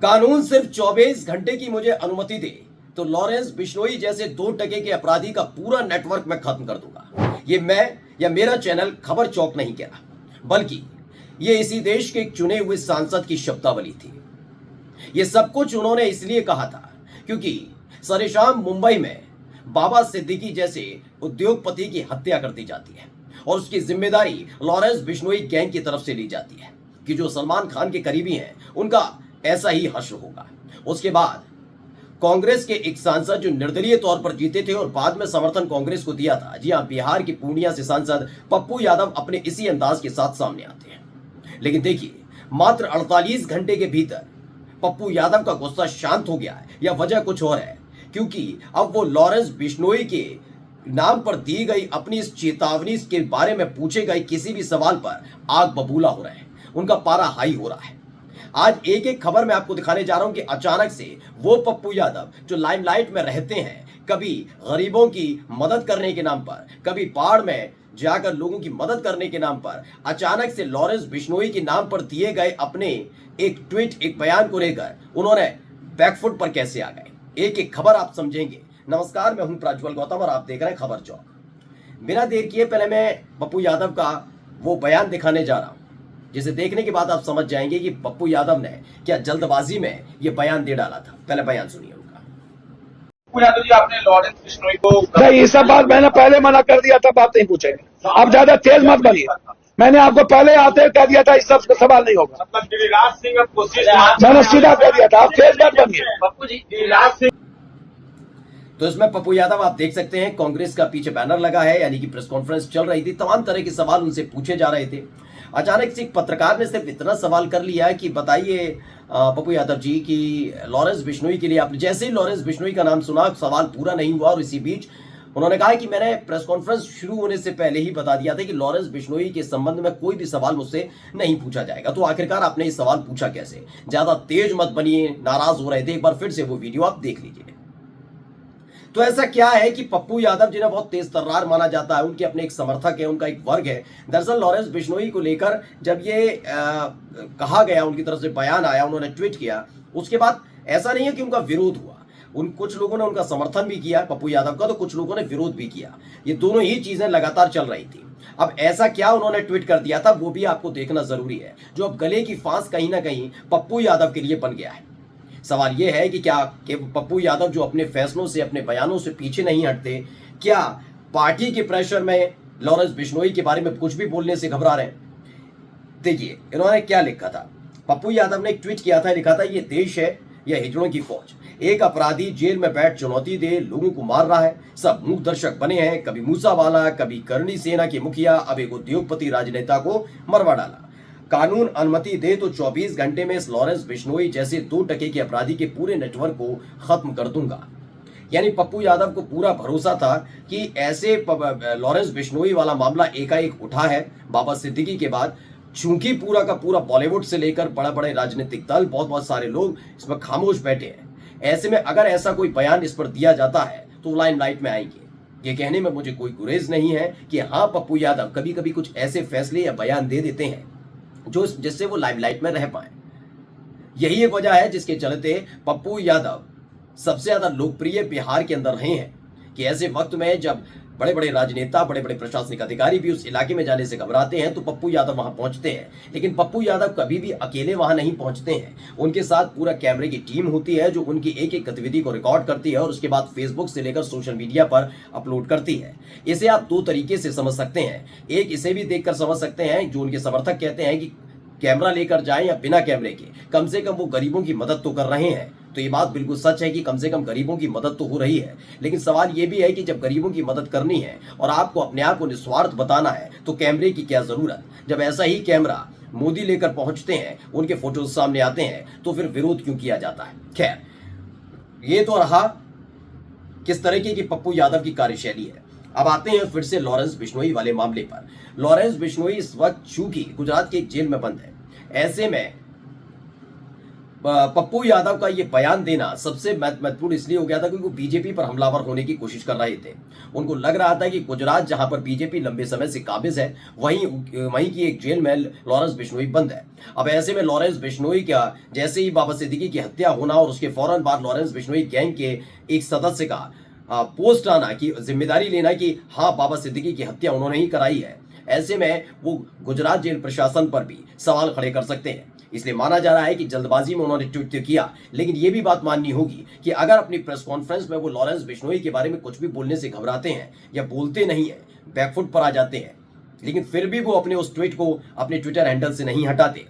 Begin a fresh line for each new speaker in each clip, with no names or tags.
कानून सिर्फ 24 घंटे की मुझे अनुमति दे तो लॉरेंस बिश्नोई जैसे 2 टके के अपराधी का पूरा नेटवर्क मैं खत्म कर दूंगा। ये मैं या मेरा चैनल खबर चौक नहीं कह रहा, बल्कि ये इसी देश के एक चुने हुए सांसद की शब्दावली थी। ये सब कुछ उन्होंने इसलिए कहा था क्योंकि सरेशाम मुंबई में बाबा सिद्दीकी जैसे उद्योगपति की हत्या कर दी जाती है और उसकी जिम्मेदारी लॉरेंस बिश्नोई गैंग की तरफ से ली जाती है कि जो सलमान खान के करीबी हैं उनका ऐसा ही हश्र होगा। उसके बाद कांग्रेस के एक सांसद जो निर्दलीय तौर पर जीते थे और बाद में समर्थन कांग्रेस को दिया था, जी हां, बिहार की पूर्णिया से सांसद पप्पू यादव अपने इसी अंदाज के साथ सामने आते हैं। लेकिन देखिए, मात्र 48 घंटे के भीतर पप्पू यादव का गुस्सा शांत हो गया है या वजह कुछ और है, क्योंकि अब वो लॉरेंस बिश्नोई के नाम पर दी गई अपनी इस चेतावनी के बारे में पूछे गए किसी भी सवाल पर आग बबूला हो रहे हैं, उनका पारा हाई हो रहा है। आज एक एक खबर मैं आपको दिखाने जा रहा हूं कि अचानक से वो पप्पू यादव जो लाइमलाइट में रहते हैं, कभी गरीबों की मदद करने के नाम पर, कभी बाढ़ में जाकर लोगों की मदद करने के नाम पर, अचानक से लॉरेंस बिश्नोई के नाम पर दिए गए अपने एक ट्वीट, एक बयान को लेकर उन्होंने बैकफुट पर कैसे आ गए। एक एक खबर आप समझेंगे। नमस्कार, मैं हूं प्रज्वल गौतम और आप देख रहे हैं खबर चौक। बिना देर किए पहले मैं पप्पू यादव का वो बयान दिखाने जा रहा हूं, जिसे देखने के बाद आप समझ जाएंगे कि पप्पू यादव ने क्या जल्दबाजी में ये बयान दे डाला था। पहले बयान सुनिए उनका।
पप्पू यादव जी, आपने लॉरेंस बिश्नोई को
नहीं, ये सब बात मैंने पहले मना कर दिया था, बात नहीं पूछेंगे। आप ज्यादा तेज मत बनिए। मैंने आपको पहले आते कह दिया था, इस सब का सवाल नहीं होगा।
मतलब गिरिराज सिंह अब कोशिश,
मैंने सीधा कह दिया था, आप तेज मत बनिए।
पप्पू जी, गिरिराज सिंह।
तो इसमें पप्पू यादव आप देख सकते हैं, कांग्रेस का पीछे बैनर लगा है, यानी कि प्रेस कॉन्फ्रेंस चल रही थी, तमाम तरह के सवाल उनसे पूछे जा रहे थे। अचानक से एक पत्रकार ने सिर्फ इतना सवाल कर लिया कि बताइए पप्पू यादव जी कि लॉरेंस बिश्नोई के लिए आपने, जैसे ही लॉरेंस बिश्नोई का नाम सुना सवाल पूरा नहीं हुआ और इसी बीच उन्होंने कहा कि मैंने प्रेस कॉन्फ्रेंस शुरू होने से पहले ही बता दिया था कि लॉरेंस बिश्नोई के संबंध में कोई भी सवाल मुझसे नहीं पूछा जाएगा। तो आखिरकार आपने ये सवाल पूछा कैसे? ज्यादा तेज मत बनिए, नाराज हो रहे थे। एक बार फिर से वो वीडियो आप देख लीजिए। तो ऐसा क्या है कि पप्पू यादव जिन्हें बहुत तेज तर्रार माना जाता है, उनके अपने एक समर्थक है, उनका एक वर्ग है। दरअसल लॉरेंस बिश्नोई को लेकर जब ये कहा गया, उनकी तरफ से बयान आया, उन्होंने ट्वीट किया, उसके बाद ऐसा नहीं है कि उनका विरोध हुआ। कुछ लोगों ने उनका समर्थन भी किया पप्पू यादव का, तो कुछ लोगों ने विरोध भी किया। ये दोनों ही चीजें लगातार चल रही थी। अब ऐसा क्या उन्होंने ट्वीट कर दिया था, वो भी आपको देखना जरूरी है, जो अब गले की फांस कहीं ना कहीं पप्पू यादव के लिए बन गया है। सवाल यह है कि क्या पप्पू यादव जो अपने फैसलों से, अपने बयानों से पीछे नहीं हटते, क्या पार्टी के प्रेशर में लॉरेंस बिश्नोई के बारे में कुछ भी बोलने से घबरा रहे हैं? देखिए इन्होंने क्या लिखा था। पप्पू यादव ने एक ट्वीट किया था, लिखा था, ये देश है या हिजड़ों की फौज, एक अपराधी जेल में बैठ चुनौती दे लोगों को मार रहा है, सब मूक दर्शक बने हैं, कभी मूसावाला, कभी करणी सेना के मुखिया, अब एक उद्योगपति राजनेता को मरवा डाला। कानून अनुमति दे तो 24 घंटे में इस लॉरेंस बिश्नोई जैसे 2 टके के अपराधी के पूरे नेटवर्क को खत्म कर दूंगा। यानी पप्पू यादव को पूरा भरोसा था कि ऐसे लॉरेंस बिश्नोई वाला मामला एकाएक उठा है बाबा सिद्दीकी के बाद, चूंकि पूरा का पूरा बॉलीवुड से लेकर बड़े बड़े राजनीतिक दल, बहुत सारे लोग इसमें खामोश बैठे हैं। ऐसे में अगर ऐसा कोई बयान इस पर दिया जाता है तो लाइमलाइट में आएंगे। ये कहने में मुझे कोई गुरेज नहीं है कि हाँ, पप्पू यादव कभी कभी कुछ ऐसे फैसले या बयान दे देते हैं जो जिससे वो लाइमलाइट में रह पाए। यही एक वजह है जिसके चलते पप्पू यादव सबसे ज्यादा लोकप्रिय बिहार के अंदर रहे हैं कि ऐसे वक्त में जब बड़े बड़े राजनेता, बड़े बड़े प्रशासनिक अधिकारी भी उस इलाके में जाने से घबराते हैं तो पप्पू यादव वहां पहुंचते हैं। लेकिन पप्पू यादव कभी भी अकेले वहां नहीं पहुंचते हैं, उनके साथ पूरा कैमरे की टीम होती है जो उनकी एक एक गतिविधि को रिकॉर्ड करती है और उसके बाद फेसबुक से लेकर सोशल मीडिया पर अपलोड करती है। इसे आप 2 तरीके से समझ सकते हैं। एक, इसे भी देखकर समझ सकते हैं जो उनके समर्थक कहते हैं कि कैमरा लेकर जाएं या बिना कैमरे के, कम से कम वो गरीबों की मदद तो कर रहे हैं। तो ये बात बिल्कुल सच है कि कम से कम गरीबों की मदद तो हो रही है। लेकिन सवाल ये भी है कि जब गरीबों की मदद करनी है और आपको अपने आप को निस्वार्थ बताना है तो कैमरे की क्या जरूरत? जब ऐसा ही कैमरा मोदी लेकर पहुंचते हैं, उनके फोटोज सामने आते हैं, तो फिर विरोध क्यों किया जाता है? खैर, ये तो रहा किस तरीके की पप्पू यादव की कार्यशैली है। अब आते हैं फिर से लॉरेंस बिश्नोई वाले मामले पर। लॉरेंस बिश्नोई इस वक्त चूंकि गुजरात के एक जेल में बंद है, ऐसे में पप्पू यादव का ये बयान देना सबसे महत्वपूर्ण इसलिए हो गया था क्योंकि वो बीजेपी पर हमलावर होने की कोशिश कर रहे थे। उनको लग रहा था कि गुजरात जहां पर बीजेपी लंबे समय से काबिज है वहीं की एक जेल में लॉरेंस बिश्नोई बंद है। अब ऐसे में लॉरेंस बिश्नोई का जैसे ही बाबा सिद्दीकी की हत्या होना और उसके फौरन बाद लॉरेंस बिश्नोई गैंग के एक सदस्य का पोस्ट आना कि जिम्मेदारी लेना कि हाँ बाबा सिद्दीकी की हत्या उन्होंने ही कराई है, ऐसे में वो गुजरात जेल प्रशासन पर भी सवाल खड़े कर सकते हैं। इसलिए माना जा रहा है कि जल्दबाजी में उन्होंने ट्वीट किया, लेकिन यह भी बात माननी होगी कि अगर अपनी प्रेस कॉन्फ्रेंस में वो लॉरेंस बिश्नोई के बारे में कुछ भी बोलने से घबराते हैं या बोलते नहीं है, बैकफुट पर आ जाते हैं, लेकिन फिर भी वो अपने उस ट्वीट को अपने ट्विटर हैंडल से नहीं हटाते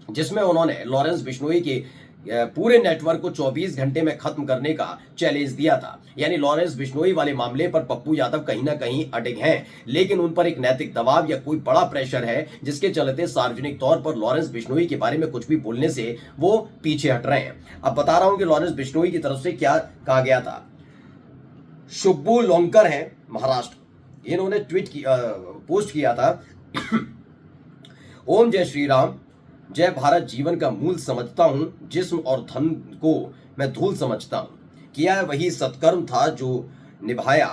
जिसमें उन्होंने लॉरेंस बिश्नोई के पूरे नेटवर्क को 24 घंटे में खत्म करने का चैलेंज दिया था। यानी लॉरेंस बिश्नोई वाले मामले पर पप्पू यादव कहीं ना कहीं अटक हैं, लेकिन उन पर एक नैतिक दबाव या कोई बड़ा प्रेशर है जिसके चलते सार्वजनिक तौर पर लॉरेंस बिश्नोई के बारे में कुछ भी बोलने से वो पीछे हट रहे हैं। अब बता रहा हूं कि लॉरेंस बिश्नोई की तरफ से क्या कहा गया था। शुब्बू लोंकर है महाराष्ट्र, इन्होंने पोस्ट किया था ओम जय श्री राम, जय भारत जीवन का मूल समझता हूं, जिस्म और धन को मैं धूल समझता हूं, किया है वही सत्कर्म था जो निभाया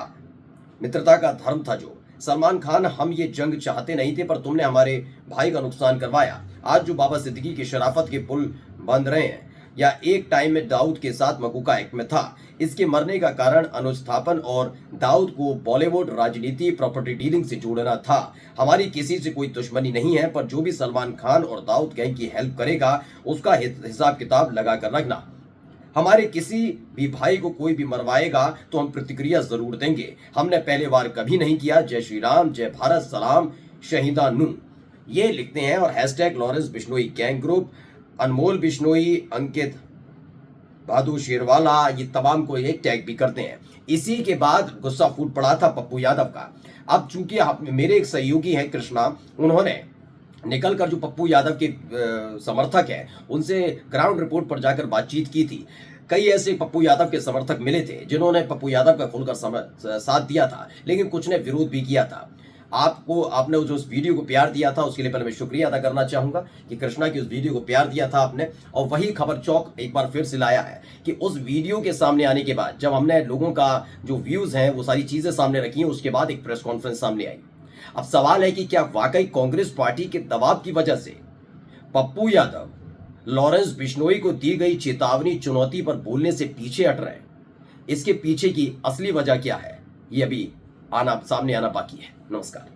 मित्रता का धर्म था जो। सलमान खान, हम ये जंग चाहते नहीं थे पर तुमने हमारे भाई का नुकसान करवाया। आज जो बाबा सिद्दीकी की शराफत के पुल बंद रहे हैं या एक टाइम में दाऊद के साथ मकूका एक्ट में था, इसके मरने का कारण अनुस्थापन और दाऊद को बॉलीवुड राजनीति प्रॉपर्टी डीलिंग से जोड़ना था। हमारी किसी से कोई दुश्मनी नहीं है, पर जो भी सलमान खान और दाऊद गैंग की हेल्प करेगा उसका हिसाब किताब लगा कर रखना। हमारे किसी भी भाई को कोई भी मरवाएगा तो हम प्रतिक्रिया जरूर देंगे, हमने पहले बार कभी नहीं किया। जय श्री राम, जय भारत, सलाम शहीदा नू, ये लिखते हैं और hashtag Lawrence Bishnoi gang group, Anmol Bishnoi, Ankit Bhadu Sherwala, ये तमाम को ये टैग भी करते हैं। इसी के बाद गुस्सा फूट पड़ा था पप्पू यादव का। अब चूंकि मेरे एक सहयोगी हैं कृष्णा, उन्होंने निकलकर जो पप्पू यादव के समर्थक हैं उनसे ग्राउंड रिपोर्ट पर जाकर बातचीत की थी। कई ऐसे पप्पू यादव के समर्थक मिले थे जिन्होंने पप्पू यादव का खुलकर साथ दिया था, लेकिन कुछ ने विरोध भी किया था। आपने जो उस वीडियो को प्यार दिया था उसके लिए पहले मैं शुक्रिया अदा करना चाहूंगा कि कृष्णा की उस वीडियो को प्यार दिया था आपने, और वही खबर चौक एक बार फिर से लाया है कि उस वीडियो के सामने आने के बाद जब हमने लोगों का जो व्यूज हैं वो सारी चीजें सामने रखी हैं, उसके बाद एक प्रेस कॉन्फ्रेंस सामने आई। अब सवाल है कि क्या वाकई कांग्रेस पार्टी के दबाव की वजह से पप्पू यादव लॉरेंस बिश्नोई को दी गई चेतावनी चुनौती पर बोलने से पीछे हट रहे हैं? इसके पीछे की असली वजह क्या है, ये अभी सामने आना बाकी है। नमस्कार।